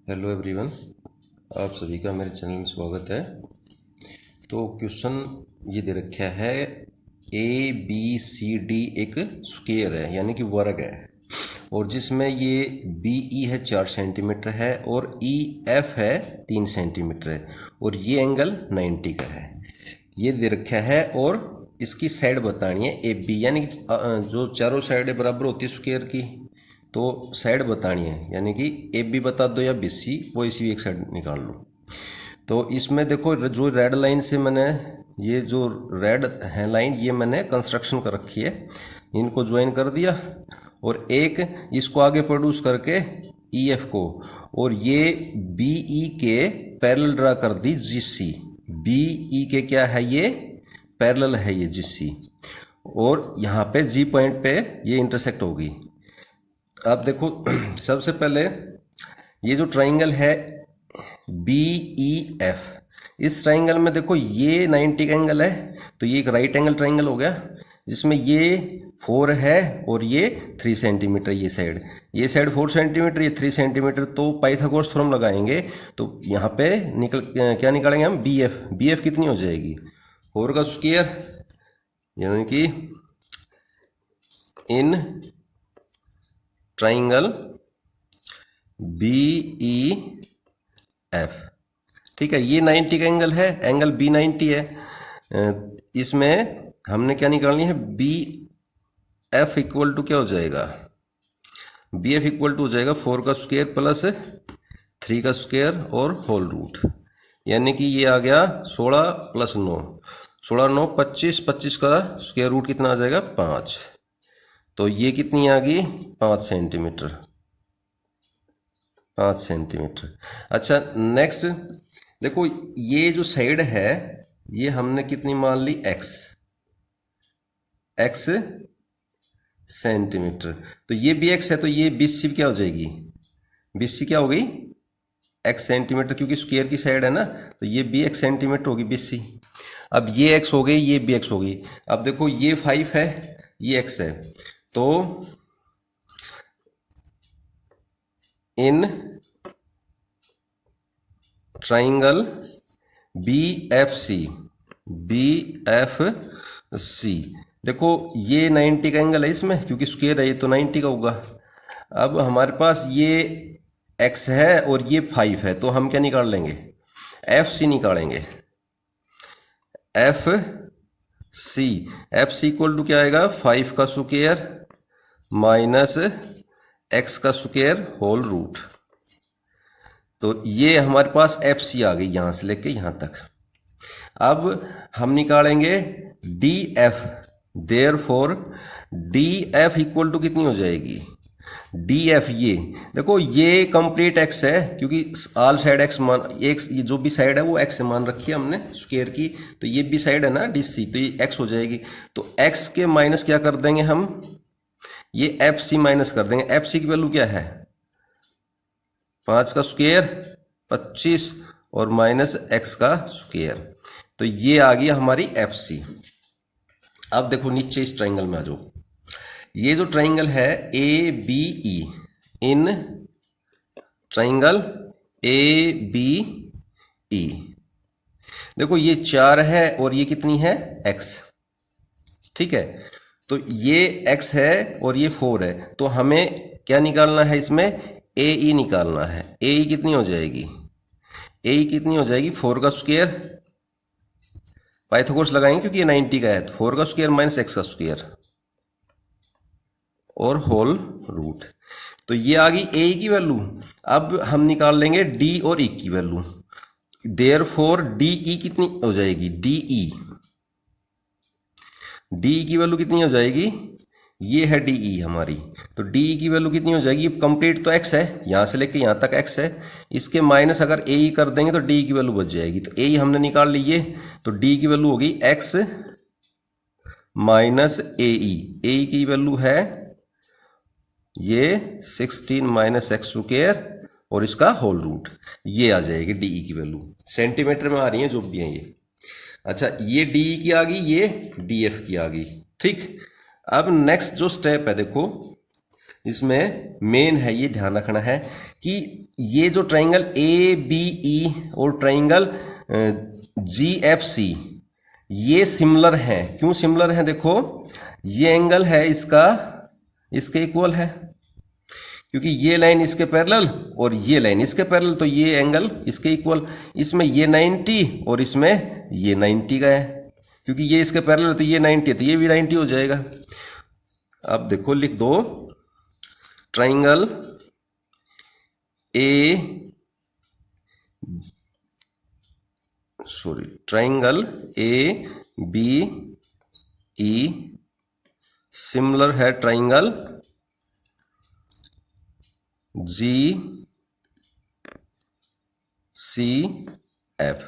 Hello everyone, आप सभी का मेरे चैनल में स्वागत है। तो क्वेश्चन ये दे रखा है, ए बी सी डी एक स्क्वायर है यानी कि वर्ग है, और जिसमें ये बी ई है 4 सेंटीमीटर है और ई एफ है 3 सेंटीमीटर है, और ये एंगल 90 का है। ये दे रखा है और इसकी साइड बतानी है ए बी, यानी कि जो चारों साइडें बराबर होती है स्क्वायर की, तो साइड बतानी है, यानी कि ए बी बता दो या बी सी, वो इसी एक साइड निकाल लो। तो इसमें देखो, जो रेड लाइन से मैंने, ये जो रेड है लाइन, ये मैंने कंस्ट्रक्शन कर रखी है, इनको ज्वाइन कर दिया, और एक इसको आगे प्रोड्यूस करके ई एफ को, और ये बी ई के पैरेलल ड्रा कर दी जी सी। बी ई के क्या है, ये पैरेलल है ये जी सी, और यहाँ पे जी पॉइंट पे ये इंटरसेक्ट होगी। आप देखो सबसे पहले ये जो ट्राइंगल है बी ई एफ, इस ट्राइंगल में देखो ये 90 का एंगल है, तो ये एक राइट एंगल ट्राइंगल हो गया, जिसमें ये 4 है और ये 3 सेंटीमीटर, ये साइड 4 सेंटीमीटर, ये 3 सेंटीमीटर। तो पाइथागोरस थ्योरम लगाएंगे, तो यहाँ पे क्या निकालेंगे हम, बी एफ। बी एफ कितनी हो जाएगी, 4 का स्क्वायर, यानी कि in triangle B E F, ठीक है। ये 90 का एंगल है, एंगल बी 90 है। इसमें हमने क्या निकालनी है, बी एफ इक्वल टू क्या हो जाएगा, बी एफ इक्वल टू हो जाएगा 4 का स्क्वायर प्लस 3 का स्क्वायर और होल रूट, यानी कि ये आ गया 16 प्लस 9, 16 9 25, 25 का स्क्वायर रूट कितना आ जाएगा, 5। तो ये कितनी आ गई, 5 सेंटीमीटर, 5 सेंटीमीटर। अच्छा, नेक्स्ट देखो, ये जो साइड है ये हमने कितनी मान ली, एक्स सेंटीमीटर। तो ये भी एक्स है, तो ये बीसी क्या हो जाएगी, बीसी क्या हो गई, एक्स सेंटीमीटर, क्योंकि स्क्वायर की साइड है ना, तो ये भी एक्स सेंटीमीटर होगी बीसी। अब ये एक्स हो गई, ये भी एक्स हो गई। अब देखो ये 5 है, ये एक्स है, तो in triangle B F C, B F C, देखो ये 90 का एंगल है इसमें, क्योंकि स्क्वायर है ये, तो 90 का होगा। अब हमारे पास ये x है और ये 5 है, तो हम क्या निकाल लेंगे, एफ सी निकालेंगे। F C, F C equal to क्या आएगा, 5 का स्क्वायर माइनस एक्स का स्क्वायर होल रूट। तो ये हमारे पास एफ सी आ गई, यहां से लेके यहां तक। अब हम निकालेंगे D F, therefore D F equal to कितनी हो जाएगी, डी एफ, ये देखो ये कंप्लीट एक्स है, क्योंकि ऑल साइड एक्स मान, एक्स ये जो भी साइड है वो एक्स से मान रखी है हमने स्क्वायर की, तो ये भी साइड है ना डी सी, तो ये एक्स हो जाएगी। तो एक्स के माइनस क्या कर देंगे हम, ये एफ सी माइनस कर देंगे। एफ सी की वैल्यू क्या है, 5 का स्क्वायर 25 और माइनस एक्स का स्क्वायर, तो ये आ गई हमारी एफ सी। अब देखो नीचे इस ट्राइंगल में आ जाओ, ये जो ट्राइंगल है A B E, in triangle A B E, देखो ये 4 है और ये कितनी है, एक्स, ठीक है। तो ये x है और ये 4 है, तो हमें क्या निकालना है, इसमें ए ई निकालना है। ए ई कितनी हो जाएगी, ए ई कितनी हो जाएगी, 4 का स्क्वायर, पाइथागोरस लगाएंगे क्योंकि ये 90 का है, तो 4 का स्क्वायर माइनस एक्स का स्क्वायर और होल रूट। तो ये आ गई ए ई की वैल्यू। अब हम निकाल लेंगे डी और ई की value, therefore D E कितनी हो जाएगी, डी ई, डी की वैल्यू कितनी हो जाएगी, ये है डी ई हमारी, तो डी की वैल्यू कितनी हो जाएगी, कंप्लीट तो एक्स है, यहां से लेके यहां तक एक्स है, इसके माइनस अगर ए ई कर देंगे तो डी की वैल्यू बच जाएगी। तो ए ई हमने निकाल ली ये, तो डी की वैल्यू होगी एक्स माइनस ए ई की वैल्यू है ये 16 माइनस एक्स स्क्वायर और इसका होल रूट, ये आ जाएगी डी ई की वैल्यू, सेंटीमीटर में आ रही है जो भी है ये। अच्छा, ये डी की आ गई, ये डी एफ की आ गई, ठीक। अब नेक्स्ट जो स्टेप है देखो, इसमें मेन है, ये ध्यान रखना है कि ये जो ट्राइंगल ए बी ई और ट्राइंगल जी एफ सी ये सिमिलर हैं। क्यों सिमिलर हैं? देखो ये एंगल है इसका इसके इक्वल है, क्योंकि ये लाइन इसके पैरेलल और ये लाइन इसके पैरेलल, तो ये एंगल इसके इक्वल। इसमें ये 90 और इसमें ये 90 का है, क्योंकि ये इसके पैरेलल है तो ये 90 है तो ये भी 90 हो जाएगा। अब देखो लिख दो triangle triangle A B E similar है triangle G C F.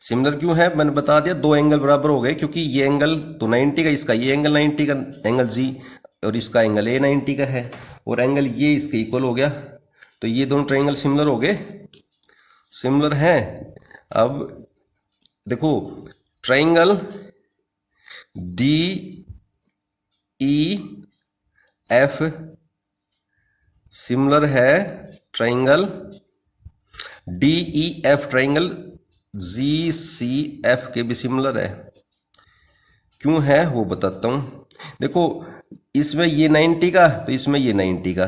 Similar क्यों है? मैंने बता दिया, दो एंगल बराबर हो गए, क्योंकि ये एंगल तो 90 का, इसका ये एंगल 90 का एंगल जी, और इसका एंगल ए 90 का है, और एंगल ये इसके इक्वल हो गया, तो ये दोनों ट्राइंगल सिमिलर हो गए, सिमिलर हैं। अब देखो triangle D E F similar है triangle D E F, triangle G C F के भी सिमिलर है। क्यों है वो बताता हूँ। देखो इसमें ये 90 का तो इसमें ये 90 का,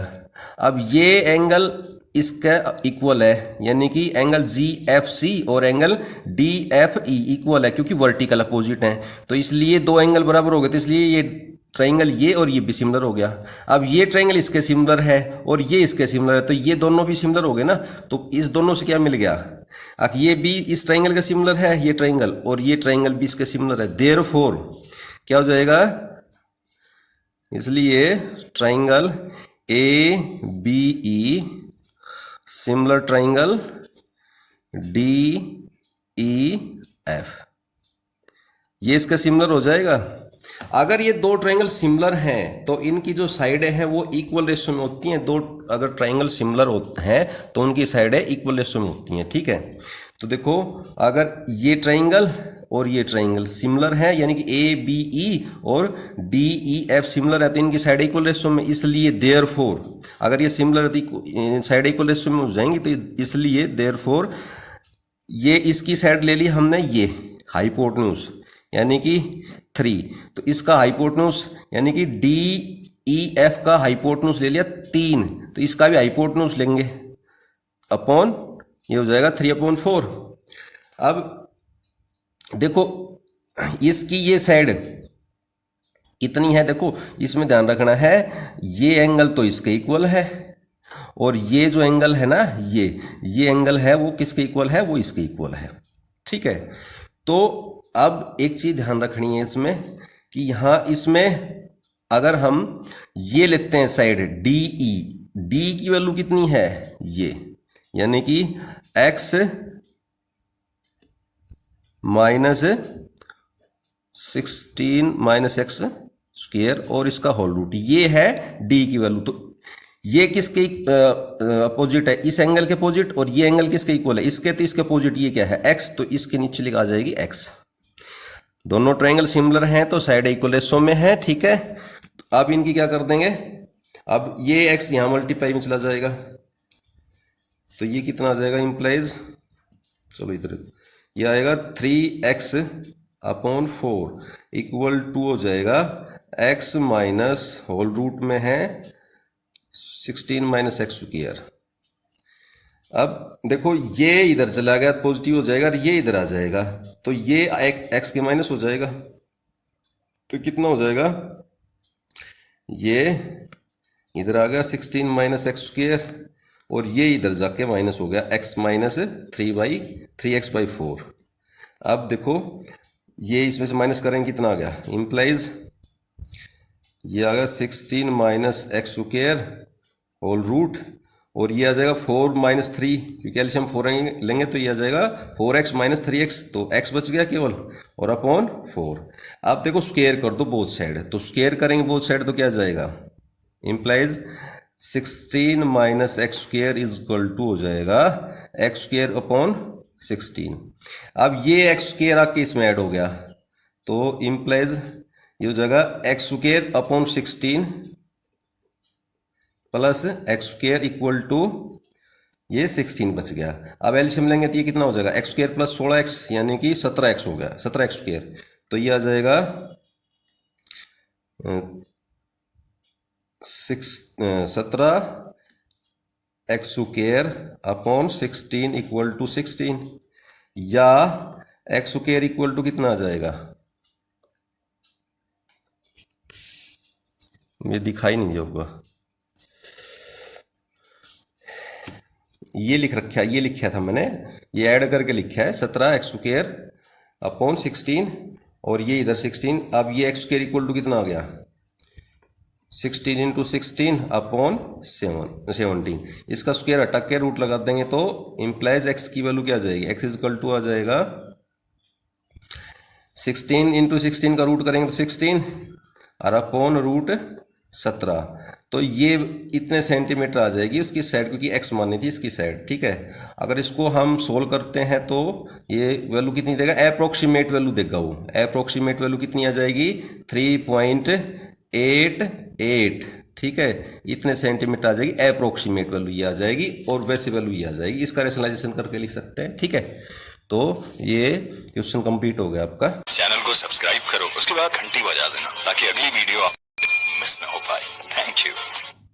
अब ये एंगल इसका इक्वल है, यानी कि एंगल जी एफ सी और angle D F E equal है, क्योंकि वर्टिकल अपोजिट हैं, तो इसलिए दो एंगल बराबर हो गए, तो इसलिए ये ट्राइंगल ये और ये भी सिमिलर हो गया। अब ये ट्राइंगल इसके सिमिलर है और ये इसके सिमिलर है, तो ये दोनों भी सिमिलर हो गए ना, तो इस दोनों से क्या मिल गया? ये भी इस ट्राइंगल का सिमिलर है ये ट्राइंगल, और ये ट्राइंगल भी इसके सिमिलर है, देयरफॉर क्या हो जाएगा? इसलिए triangle A B E similar triangle D E F, ये इसका सिमिलर हो जाएगा। अगर ये दो ट्राइंगल सिमिलर हैं तो इनकी जो साइडें हैं वो इक्वल रेशियो में होती हैं। दो अगर ट्राइंगल सिमिलर होते हैं तो उनकी साइडें इक्वल रेशियो में होती हैं, ठीक है। तो देखो अगर ये ट्राइंगल और ये ट्राइंगल सिमिलर है, यानी कि ए बी ई और डी ई एफ सिमिलर है, तो इनकी साइड इक्वल रेशियो में, इसलिए देयरफॉर अगर ये सिमिलर साइड इक्वल रेशियो में हो जाएंगी तो इसलिए देयरफॉर ये इसकी साइड ले ली हमने, ये हाइपोटेन्यूज यानी कि 3, तो इसका हाइपोटेन्यूज यानी कि डी ई एफ का हाइपोटेन्यूज ले लिया 3, तो इसका भी हाइपोटेन्यूज लेंगे अपॉन, ये हो जाएगा 3/4। अब देखो इसकी ये साइड कितनी है, देखो इसमें ध्यान रखना है, ये एंगल तो इसके इक्वल है, और ये जो एंगल है ना ये एंगल है वो किसके इक्वल है? वो इसके इक्वल है, ठीक है। तो अब एक चीज ध्यान रखनी है इसमें कि यहां इसमें अगर हम ये लेते हैं साइड डी ई, डी की वैल्यू कितनी है? ये यानी कि x minus 16 minus x square और इसका होल रूट, ये है d की वैल्यू। तो ये किसके अपोजिट है? इस एंगल के अपोजिट, और ये एंगल किसके इक्वल है? इसके, तो इसके अपोजिट ये क्या है? x, तो इसके नीचे लिखा आ जाएगी x। दोनों ट्राइंगल सिमिलर हैं तो साइड इक्वल रेशियो में है, ठीक है। अब इनकी क्या कर देंगे, अब ये x यहां मल्टीप्लाई में चला जाएगा, तो ये कितना आ जाएगा इंप्लाइज, चलो इधर ये आएगा 3x/4 इक्वल टू हो जाएगा x माइनस होल रूट में है 16 माइनस एक्स स्क्वायर। अब देखो ये इधर चला गया पॉजिटिव हो जाएगा और ये इधर आ जाएगा, तो ये एक्स के माइनस हो जाएगा, तो कितना हो जाएगा? ये इधर आ गया 16 माइनस एक्स स्क्वायर और ये इधर जाके माइनस हो गया x माइनस 3x/4। अब देखो ये इसमें से माइनस करेंगे कितना आ गया, इम्प्लाइज ये आ गया 16 minus X square whole root और ये आ जाएगा 4 माइनस 3, क्योंकि एलसीएम 4 लेंगे तो ये आ जाएगा 4x माइनस 3x, तो x बच गया केवल और अपॉन 4। अब देखो स्क्वायर कर दो बोथ साइड, तो स्क्वायर करेंगे बोथ साइड तो क्या आ जाएगा, implies 16 minus X square is equal to हो जाएगा एक्स स्क्वायर अपॉन 16। अब ये एक्स स्क्वायर आके इसमें ऐड हो गया तो इम्प्लाइज ये हो जाएगा X square upon 16 plus X square equal to ये 16 बच गया। अब एलसीएम लेंगे तो ये कितना हो जाएगा, एक्स स्क्वायर प्लस 16x यानी कि 17x हो गया, 17x स्क्वायर। तो ये आ जाएगा 17x square upon 16 equal to 16, या एक्स स्क्वायर इक्वल टू कितना आ जाएगा, ये दिखाई नहीं होगा, ये लिख रखा है, ये लिखा था मैंने, ये ऐड करके लिखा है 17x स्क्वायर अपॉन 16 और ये इधर 16। अब ये एक्स स्क्वायर इक्वल टू कितना आ गया, 16 इंटू 16 अपॉन 17। इसका स्क्वायर हटा के रूट लगा देंगे तो इम्प्लाइज एक्स की वैल्यू क्या आ जाएगी, एक्स इक्वल टू आ जाएगा 16 इंटू 16 का रूट करेंगे तो 16 और अपॉन रूट 17। तो ये इतने सेंटीमीटर आ जाएगी उसकी साइड, क्योंकि एक्स मानी थी इसकी साइड, ठीक है। अगर इसको हम सोल्व करते हैं तो ये वैल्यू कितनी देगा, अप्रोक्सीमेट वैल्यू देगा वो। अप्रोक्सीमेट वैल्यू कितनी आ जाएगी, 3.88, ठीक है। इतने सेंटीमीटर आ जाएगी अप्रोक्सीमेट वैल्यू, ये आ जाएगी, और वैसे वैल्यू ये आ जाएगी। इसका रेशनलाइजेशन करके लिख सकते हैं, ठीक है। तो ये क्वेश्चन कंप्लीट हो गया आपका। चैनल को सब्सक्राइब करो, उसके बाद घंटी बजा देना ताकि अगली वीडियो आप मिस ना हो पाए। Thank you.